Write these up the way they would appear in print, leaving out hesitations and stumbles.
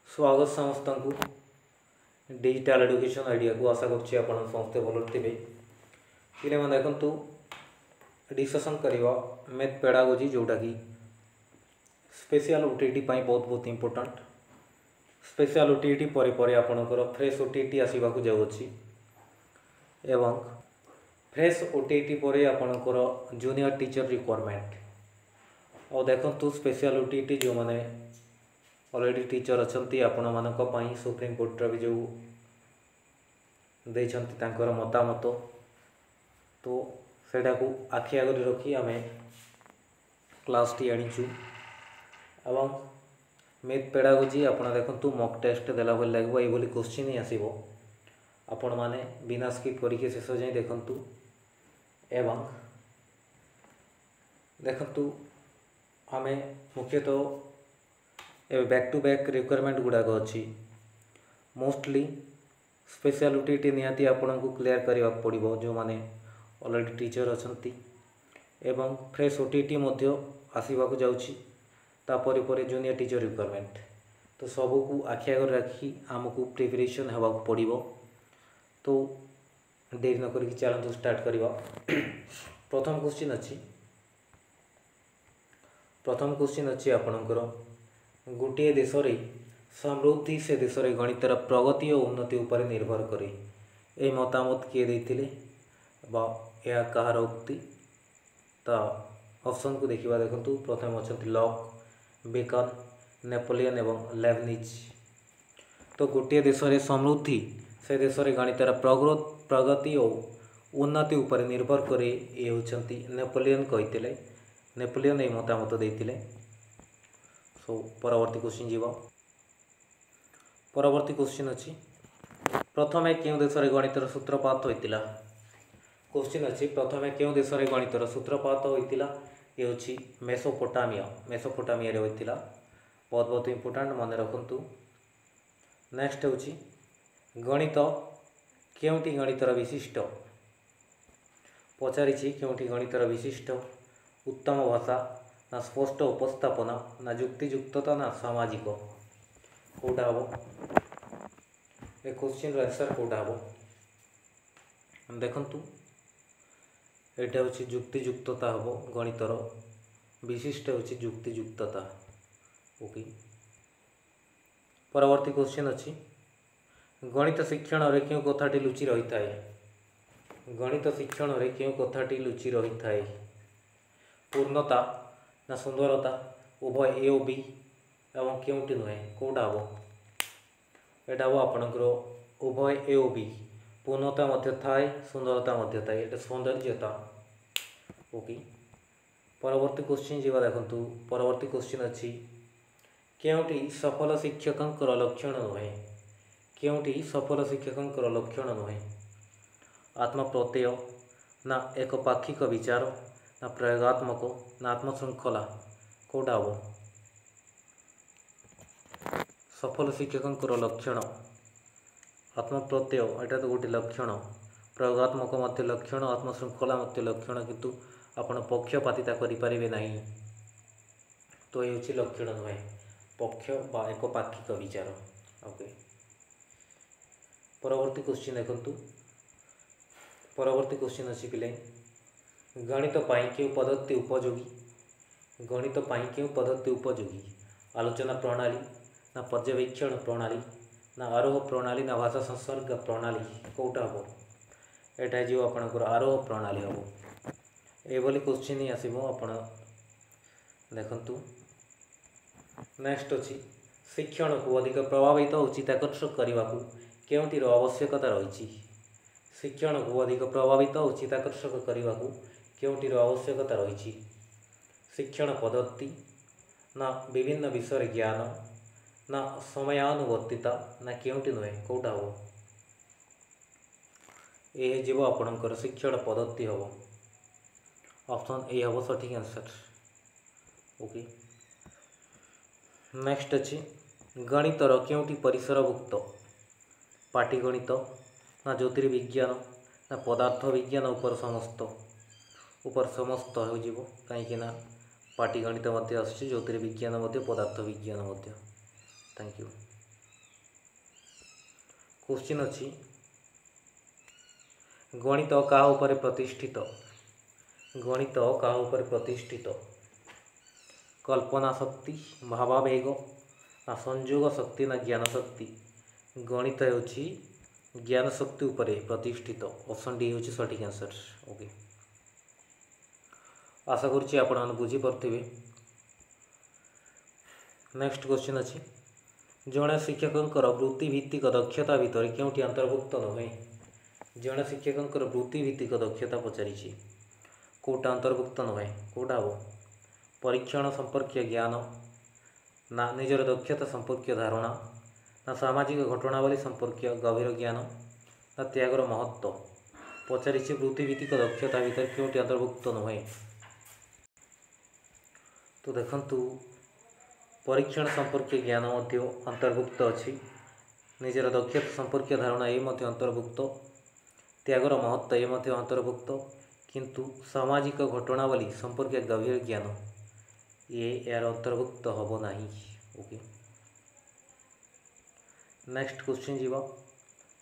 स्वागत समस्त को डिजिटल एजुकेशन आइडिया को आशा कर समस्ते भल थे पे देखु डिस्कसन करवा मैथ पेडागोजी जोटा कि स्पेशल ओटीटी बहुत बहुत इंपोर्टेंट स्पेशल ओटीटी पर आपणकर फ्रेश ओटीटी आसवा जाऊँगी एवं फ्रेश ओटीटी पर आपणकर जूनियर टीचर रिक्वायरमेंट और देखु स्पेशल ओटीटी जो मैंने ऑलरेडी टीचर अच्छा आपण मानी सुप्रीम कोर्टर भी जो देते मतामत तो सेटा को आखि आगे रखी आम क्लास टी आनीचु एवं मैथ पेडागोजी आप देखु मक टेस्ट देला भली लगे ये क्वेश्चन ही आसो आपण मैंने बिना स्किप करके शेष जाए देखु एवं देखु आम मुख्यतः ए बैक टू बैक रिक्वायरमेंट गुड़ाक अच्छी मोस्टली स्पेशल ओटीटी निहाती आपन को क्लियर करने पड़ो जो मैंने ऑलरेडी टीचर अच्छा एवं फ्रेश ओटीटी आसवाक जाऊँगी तापर पर जूनियर टीचर रिक्वायरमेंट तो सबू को आखि आगे रखी आमको प्रिपरेशन होगा पड़ो तो देरी न करी चलतु स्टार्ट करवा प्रथम क्वेश्चन अच्छी आपणकर गोटे देश समृद्धि से देश गणितर प्रगति और उन्नति उपर निर्भर करे ये मतामत किए देते या कहार उक्ति तो ऑप्शन को देखा देखु प्रथम अच्छा लॉक बेकन नेपोलियन एवं लेबनिज तो गोटे देश समृद्धि से देश गणितर प्रगति और उन्नति उपर निर्भर करे ये होती नेपोलियन कहते नेपोलियन ये मतामत देते सो परवर्ती क्वेश्चन जीव परवर्ती क्वेश्चन अच्छी प्रथमे क्यों देश गणितर सूत्रपात होता क्वेश्चन अच्छी प्रथमे क्यों देश गणितर सूत्रपात होता ये हूँ मेसोपोटामिया होता बहुत बहुत इंपोर्टेंट मन रखु नेक्स्ट हूँ गणित क्योंटी गणितर विशिष्ट पचारि क्योंटी गणितर विशिष्ट उत्तम भाषा ना स्पष्ट उपस्थापना ना युक्तियुक्तता ना सामाजिक कौटा हम ए क्वेश्चन आंसर कौटा हम देखु यहाँ हूँ युक्तियुक्तता हम गणितर विशिष्ट हूँ युक्तियुक्तता ओके परवर्ती क्वेश्चन अच्छी गणित शिक्षण रे क्यों कथाटी लुचि रही थाए गणित शिक्षण रे क्यों कथाटी लुचि रही थाए पूर्णता ना सुंदरता उभय ए और बी एवं क्योंटी नुहे कौटा हम यहाँ हम आपणकर उभय ए और बी पूर्णता मध्य थाए सुंदरता मध्य थाए ये सौंदर्यता ओके परवर्ती क्वेश्चन जीवा देखु परवर्ती क्वेश्चन अच्छी क्योंटी सफल शिक्षकर लक्षण नुहे क्योंटी सफल शिक्षकर लक्षण नुहे आत्मप्रत्यय ना एक पाक्षिक विचार ना प्रयोगात्मक ना आत्मशृंखला कौटा हम सफल शिक्षकर लक्षण आत्मप्रत्यय यहाँ तो गोटे लक्षण प्रयोगात्मक मध्य लक्षण आत्मशृंखला मध्य लक्षण किंतु आपण पक्षपातिता करें ना तो ये हूँ लक्षण नुहे पक्ष बा एक पाक्षिक विचार ओके परवर्ती क्वेश्चन देखु परवर्ती क्वेश्चन अच्छी पिले गणित क्यों पद्धति उपयोगी गणित क्यों पद्धति उपयोगी आलोचना प्रणाली ना पर्यवेक्षण प्रणाली ना आरोह प्रणाली ना भाषा संसर्ग प्रणाली कौटा हम यहाँ जो आपणकर आरोह प्रणाली हम ये क्वेश्चन ही आसो आप देखु नेक्स्ट अच्छी शिक्षण को अधिक प्रभावित और चित्ताकर्षक करने को केउंटीर आवश्यकता रही शिक्षण को अधिक प्रभावित और चित्ताकर्षक करने को केउंटीर आवश्यकता रही शिक्षण पद्धति ना विभिन्न विषय ज्ञान ना समयानुवर्तिता ना केउंटी नुहे कौटा हम ये जीव आपणकर शिक्षण पद्धति हम ऑप्शन ए हम सठिक आंसर ओके नेक्स्ट अच्छी गणितर केउंटी परिसरभुक्त पाटीगणित ना ज्योतिर्विज्ञान ना पदार्थ विज्ञान उपर समस्त हो कहीं पाटीगणित आस ज्योतिर्विज्ञान पदार्थ विज्ञान थैंक यू। क्वेश्चन अच्छी गणित क्या उपरे प्रतिष्ठित गणित क्या उपरे प्रतिष्ठित कल्पना शक्ति भावावेग ना संयोग शक्ति ना ज्ञान शक्ति गणित होची ज्ञान शक्ति उपरे प्रतिष्ठित ऑप्शन डी होची सठिक आंसर ओके आशा करुच्ची आपण बुझीपारे नेक्स्ट क्वेश्चन अच्छी जड़े शिक्षकर वृत्तिभित्तिक दक्षता भितर क्योंटी अंतर्भुक्त नुहे जड़े शिक्षकर वृत्तिभित्तिक दक्षता पचारि कौटा अंतर्भुक्त नुहे कौटा हम परीक्षण संपर्कीय ज्ञान ना निजर दक्षता संपर्कीय धारणा ना सामाजिक घटनावली संपर्कीय गभीर ज्ञान ना त्यागर महत्व पचारि वृत्तिभित्तिक दक्षता भितर क्योंटी अंतर्भुक्त नुहे तो देखंतु परीक्षण संपर्कीय ज्ञान अंतर्भुक्त अच्छी निजर दक्षता संपर्कीय धारणा ये अंतर्भुक्त त्यागर महत्व ये अंतर्भुक्त किंतु सामाजिक घटनावली संपर्कीय गभीर ज्ञान ये यार अंतर्भुक्त हम ना ओके नेक्स्ट क्वेश्चन जीवा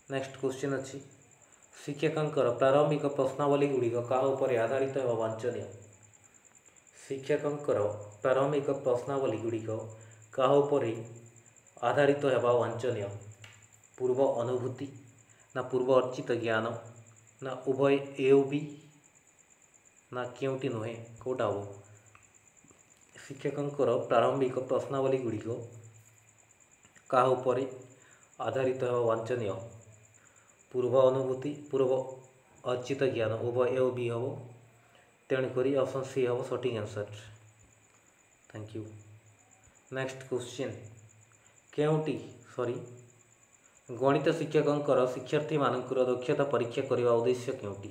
नेक्स्ट क्वेश्चन अच्छी शिक्षकर प्रारंभिक प्रश्नावली गुड़िक क्या उपर आधारित है वांछनीय शिक्षकर प्रारंभिक प्रश्नावली गुड़िक क्या उपर आधारित होगा वांछनीय पूर्व अनुभूति ना पूर्व अर्जित ज्ञान ना उभय एओबी ना क्योंटी नुहे कौटा हम शिक्षकर प्रारंभिक प्रश्नावली गुड़िक क्या उपर आधारित होगा वांछनीय पूर्व अनुभूति पूर्व अर्जित ज्ञान उभय एओबी हम तेणुक ऑप्शन सी हम सठिक answer thank you next question केउटी सॉरी गणित शिक्षकर शिक्षार्थी मानकर दक्षता परीक्षा करने उद्देश्य केउटी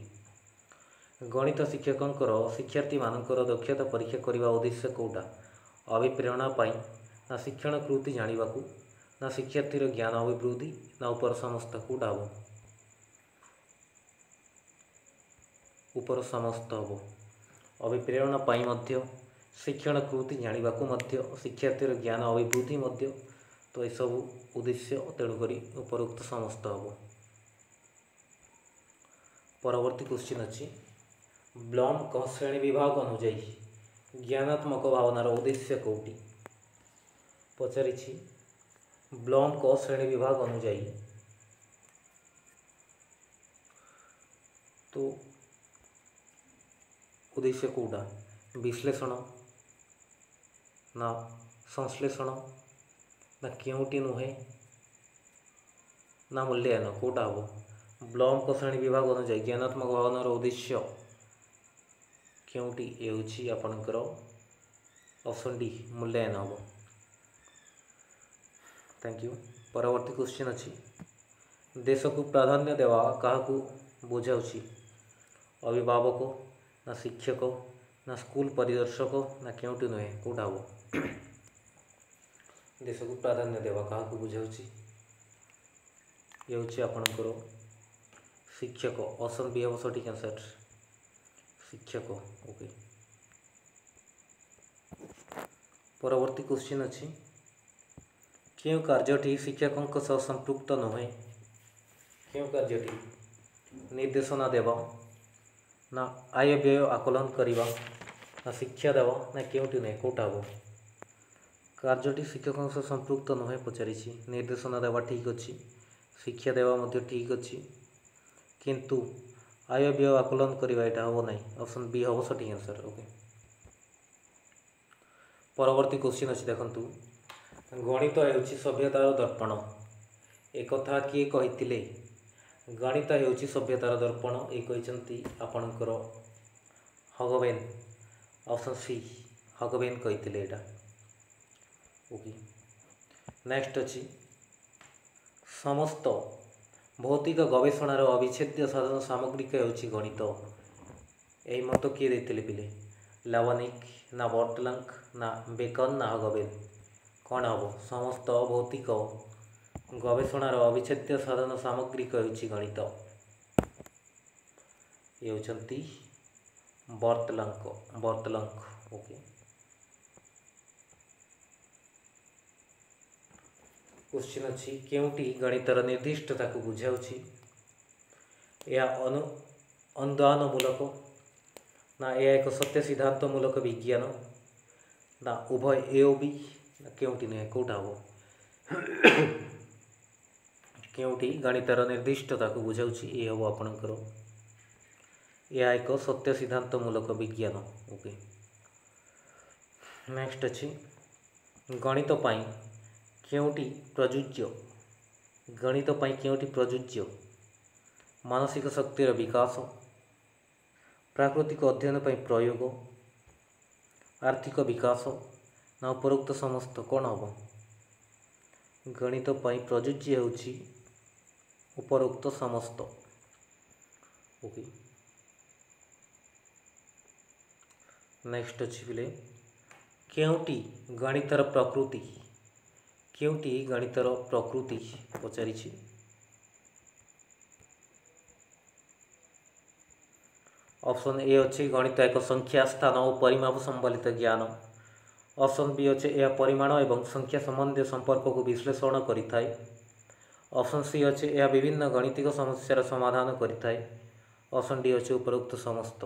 गणित शिक्षकर शिक्षार्थी मानकर दक्षता परीक्षा करने उद्देश्य कौटा अभिप्रेरणा पाई ना शिक्षण कृति जानिबाकू ना शिक्षार्थीर ज्ञान अभिवृद्धि ना उपर समस्त कौटा हम उपर समस्त हम अभिप्रेरणा पाई मध्य शिक्षण कृति जानिबाकू मध्य शिक्षार्थीर ज्ञान अभिवृद्धि मध्य तो ये सब उद्देश्य तेणुक उपरोक्त समस्त हम परवर्ती क्वेश्चन अच्छी ब्लम क श्रेणी विभाग अनुजाई ज्ञानात्मक भावनार उद्देश्य कौटी पचारि ब्लम क श्रेणी विभाग अनुजाई तो उद्देश्य कौटा विश्लेषण ना संश्लेषण ना क्योंटी नुहे ना मूल्यांकन कौटा हम ब्लम को श्रेणी विभाग अनुजाई ज्ञानात्मक भावनार उद्देश्य क्योंटी ये आपणकर ऑप्शन डी मूल्यांकन हम थैंक यू परवर्ती क्वेश्चन अच्छी देश को प्राधान्य देवा क्या बुझाऊँ अभिभावक ना शिक्षक ना स्कूल परिदर्शक ना क्योंटी नुहे कौटा हम देश को प्राधान्य देवा क्या बुझाऊँ ये हूँ आपणकर शिक्षक ऑप्शन बी हम सठिक आंसर शिक्षक ओके परवर्ती क्वेश्चन अच्छी क्यों कार्यटी शिक्षकों सह संपृक्त नुहे क्यों कार्यटी निर्देशना देवा ना आय व्यय आकलन करवा ना शिक्षा देवा ना क्योंटी नुहे कौटा हम कार्यटी शिक्षकों सह संपृक्त नुहे पचारि निर्देशना देवा ठीक अच्छी शिक्षा देवा मध्य ठीक अच्छी किंतु आय व्यय आकलन करवा यहाँ हम ना ऑप्शन बी हम सठिक आंसर ओके परवर्ती क्वेश्चन अच्छी देखंतु गणित हेउछि सभ्यतार दर्पण एक कथा किए कहिथिले गणित हेउछि सभ्यतार दर्पण ये कहिसंती आपणकर हगबेन ऑप्शन सी हगबेन कहिथिले एटा ओके नेक्स्ट अच्छी समस्त भौतिक गवेषणार अविच्छेद्य साधन सामग्रिक हेउछि गणित यही मत किए देते पिले लावनिक ना बर्टलंक ना बेकन ना हगबेन कौन हम समस्त भौतिक गवेषणार अविच्छेद्य साधन सामग्रिक हेउछि गणित ये होचंती बर्टलंक ओके क्वेश्चन अच्छी केउटी गणितर निर्दिष्टता को बुझाऊँगी यह अनुदानमूलक ना यह एक सत्य सिद्धांतमूलक विज्ञान ना उभय ए ओ बी ना केउटी नुहे कौटा हम केउटी गणितर निर्दिष्टता को बुझाऊँगी ये हम आपणकर यह एक सत्य सिद्धांतमूलक विज्ञान। ओके नेक्स्ट अच्छी गणित पाई केउटी प्रयोज्य गणित पाई केउटी प्रयोज्य मानसिक शक्तिर विकास प्राकृतिक अध्ययन पाई प्रयोग आर्थिक विकास ना उपरोक्त समस्त कौन हम गणित पाई प्रयोज्य होची उपरोक्त समस्त। ओके नेक्स्ट अच्छी पिले केउटी गणितर प्रकृति केउटी गणितर प्रकृति पचारि ऑप्शन ए अच्छे गणित एक संख्या स्थान और परिमाप संबलित ज्ञान ऑप्शन बी अच्छे यह परिमाण एवं संख्या संबंधी संपर्क को विश्लेषण करिथाए ऑप्शन सी अच्छे यह विभिन्न गणितिक समस्यार समाधान करिथाए ऑप्शन डी अच्छे उपरोक्त समस्त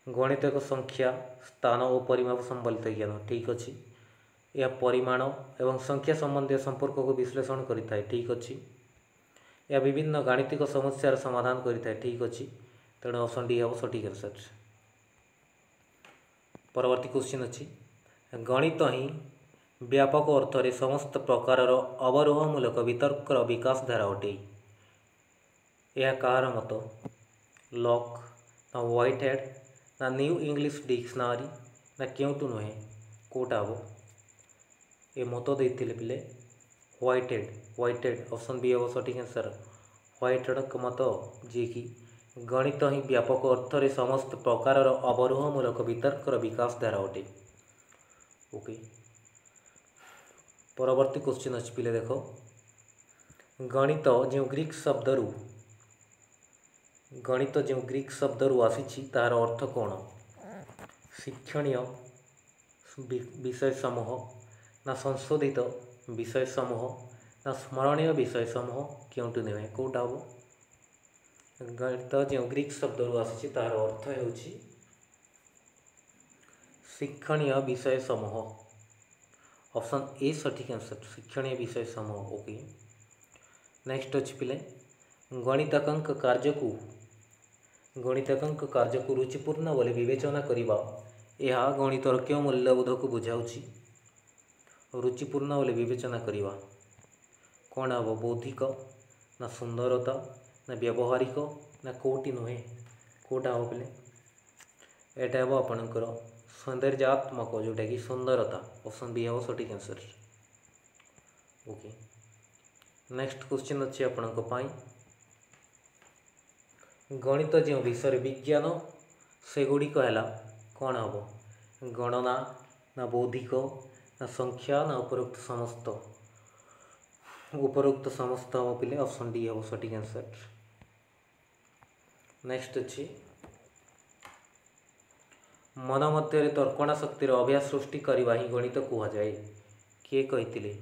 गणित एक संख्या स्थान और परिमाप संबलित ज्ञान ठीक अच्छे यह परिमाण एवं संख्या संबंधी संपर्क को विश्लेषण करिथाए ठीक अच्छे यह विभिन्न गाणितिक समस्यार समाधान करिथाए ठीक अच्छे तेणु ऑप्शन डी हम सठिक आंसर। परवर्ती क्वेश्चन अच्छी गणित ही व्यापक अर्थ रे समस्त प्रकार अवरोहमूलक वितर्कर विकास धारा अटे यह कहार मत लॉक ना व्हाइट हेड ना न्यू इंग्लिश डिक्शनरी ना क्योंटू नुहे कौटा हम ये मत देते पिले व्हाइट हेड ऑप्शन बी हम सठिक आंसर व्हाइट हेड मत जी कि गणित ही व्यापक अर्थ रे समस्त प्रकार अवरोहमूलक वितर्कर विकास धारा अटे। ओके परवर्ती क्वेश्चन अच्छी पिले देख गणित जो ग्रीक शब्द रु आसी तार अर्थ कौन शिक्षणीय विषय समूह ना संशोधित विषय समूह ना स्मरणीय विषय समूह क्योंटू नुहे कौटा हम गणित जो ग्रीक शब्द रु आसी तार अर्थ हो शिक्षणीय विषय समूह ऑप्शन ए सठिक आंसर शिक्षणीय विषय समूह। ओके नेक्स्ट अच्छी पिले गणितकांक कार्य को रुचिपूर्ण बोली विवेचना करवा यह गणितर क्यों मूल्यबोध को बुझाऊँगी रुचिपूर्ण बोली विवेचना करवा कौन हम बौद्धिक ना सुंदरता ना व्यवहारिक ना कौटी नुहे कौटा हम पे यहाँ हम आपणकर सौंदर्यात्मक जोटा कि सुंदरता ऑप्शन बी हम सठिक आंसर। ओके नेक्स्ट क्वेश्चन अच्छे आपण गणित जो विषय विज्ञान से गुड़िक है कौन हम गणना ना बौद्धिक ना संख्या ना उपरोक्त समस्त हम पिले ऑप्शन डी हम सठिक आंसर। नेक्स्ट अच्छी मन मध्य तर्कणा शक्तिर अभ्यास सृष्टि करवा ही गणित कहुए किए कही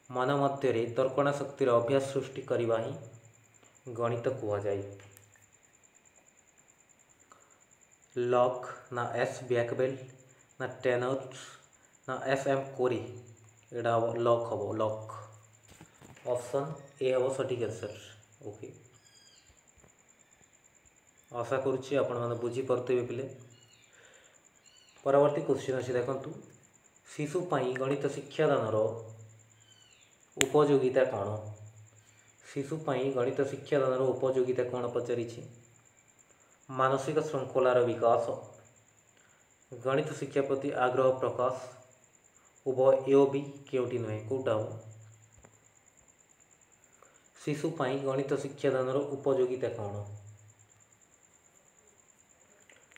मन मध्य तर्कणा शक्तिर अभ्यास सृष्टि करवा ही गणित कहुए लॉक ना एस बैकबेल ना टेनर्स ना एस एम कोरी एटा लॉक हम लॉक ऑप्शन ए हम सठिक आंसर। ओके आशा करुच्ची आपण मैंने बुझीपे पिले। परवर्ती क्वेश्चन अच्छे देखु शिशुपाई गणित शिक्षादान उपयोगिता कौन शिशुपाई गणित शिक्षादान उपयोगिता कौन पचारि मानसिक श्रृंखलार विकास गणित शिक्षा प्रति आग्रह प्रकाश उभय ए बी क्योंटी नुहे कौटा हम शिशुपाई गणित शिक्षादान उपयोगिता कौन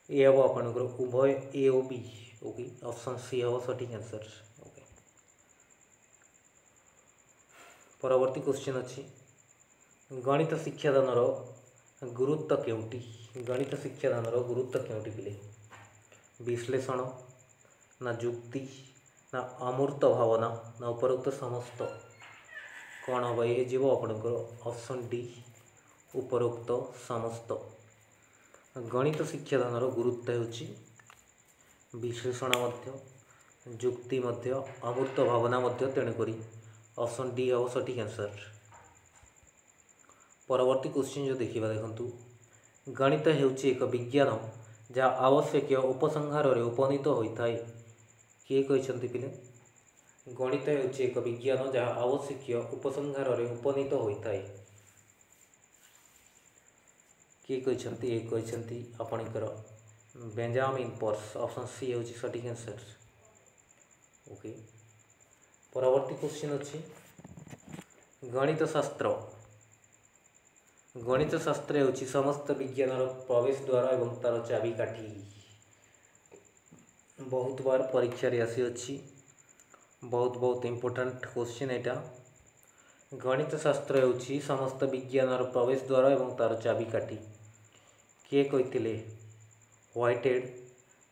ये हम आपणकर उभय ए ओ बी। ओके ऑप्शन सी हम सठिक आंसर। ओके परवर्ती क्वेश्चन अच्छी गणित शिक्षादान गुरुत्व क्योंटी गणित शिक्षादान गुरुत्व क्योंटी पिले विश्लेषण ना जुक्ति ना अमूर्त भावना ना उपरोक्त समस्त कौन हम ये जीव आपणकर ऑप्शन डी उपरोक्त समस्त। गणित शिक्षादानर गुरुत्व होची विश्लेषण जुक्ति अमूर्त भावना तेणुकरी ऑप्शन डी हम सठिक आंसर। परवर्ती क्वेश्चन जो देखा देखु गणित हेउची एक विज्ञान जहाँ आवश्यक उपसंहार उपनीत होता है। किए कहते पिले गणित हेउची एक विज्ञान जहाँ आवश्यक उपसंहार उपनीत होता है। किए कहते आपणकर बेंजामिन पर्स ऑप्शन सी होची सठिक आंसर। ओके परवर्ती क्वेश्चन अच्छी गणित शास्त्र। गणित शास्त्र होची समस्त विज्ञान प्रवेश द्वार एवं तार चाबिकाठी। बहुत बार परीक्षा आसी अच्छी बहुत बहुत इम्पोर्टेंट क्वेश्चन यहाँ। गणित शास्त्र होची समस्त विज्ञान प्रवेश द्वार एवं तार चाबिकाठी। किए कहते व्हाइटहेड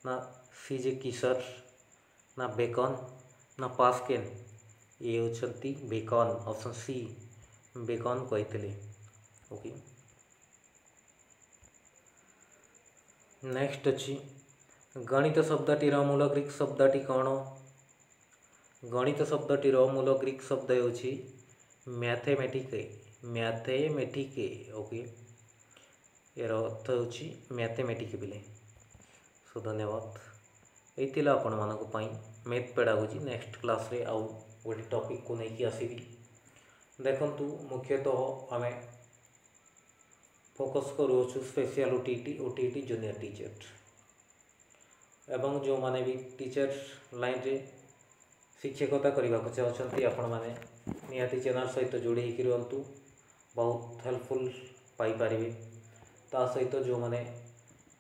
ना सीजे किसर ना बेकन ना पास्केल ये होती बेकन ऑप्शन सी बेकन कहते। ओके नेक्स्ट अच्छी गणित शब्दटीर मूल ग्रीक शब्दटी कौन। गणित शब्दटीर मूल ग्रीक शब्द होची मैथमेटिके मैथमेटिके। ओके यार अर्थ होची मैथमेटिके बिले। सो धन्यवाद ये आपण मानक मैथ पेडागोजी। नेक्स्ट क्लास रे आउ गोटे टॉपिक को लेकिन आसबि। देखंतु मुख्यतः आमे फोकस करूँ स्पेशल ओटीटी जूनियर टीचर एवं जो माने भी टीचर लाइन रे शिक्षकता करने को चाहते आपण मैंने निहाती चैनल सहित जोड़ी होकर रुहतु बहुत हेल्पफुल पाइपर। ता सहित जो मैंने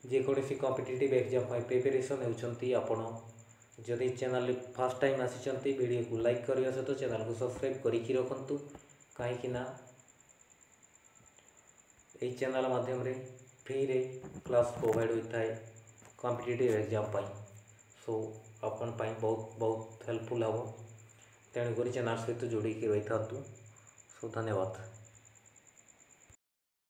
जेकोसी कॉम्पिटिटिव एग्जाम प्रिपरेशन होती आपण जदि चैनल फर्स्ट टाइम आसी वीडियो को लाइक करने सहित चैनल को सब्सक्राइब करके रखु कहीं यही चैनल माध्यम रे फ्री रे क्लास प्रोवाइड होता है कॉम्पिटिटिव एग्जाम पाई। सो अपन पाई बहुत बहुत हेल्पफुल हम तेणुक चैनल सहित जोड़ी रही था। सो धन्यवाद।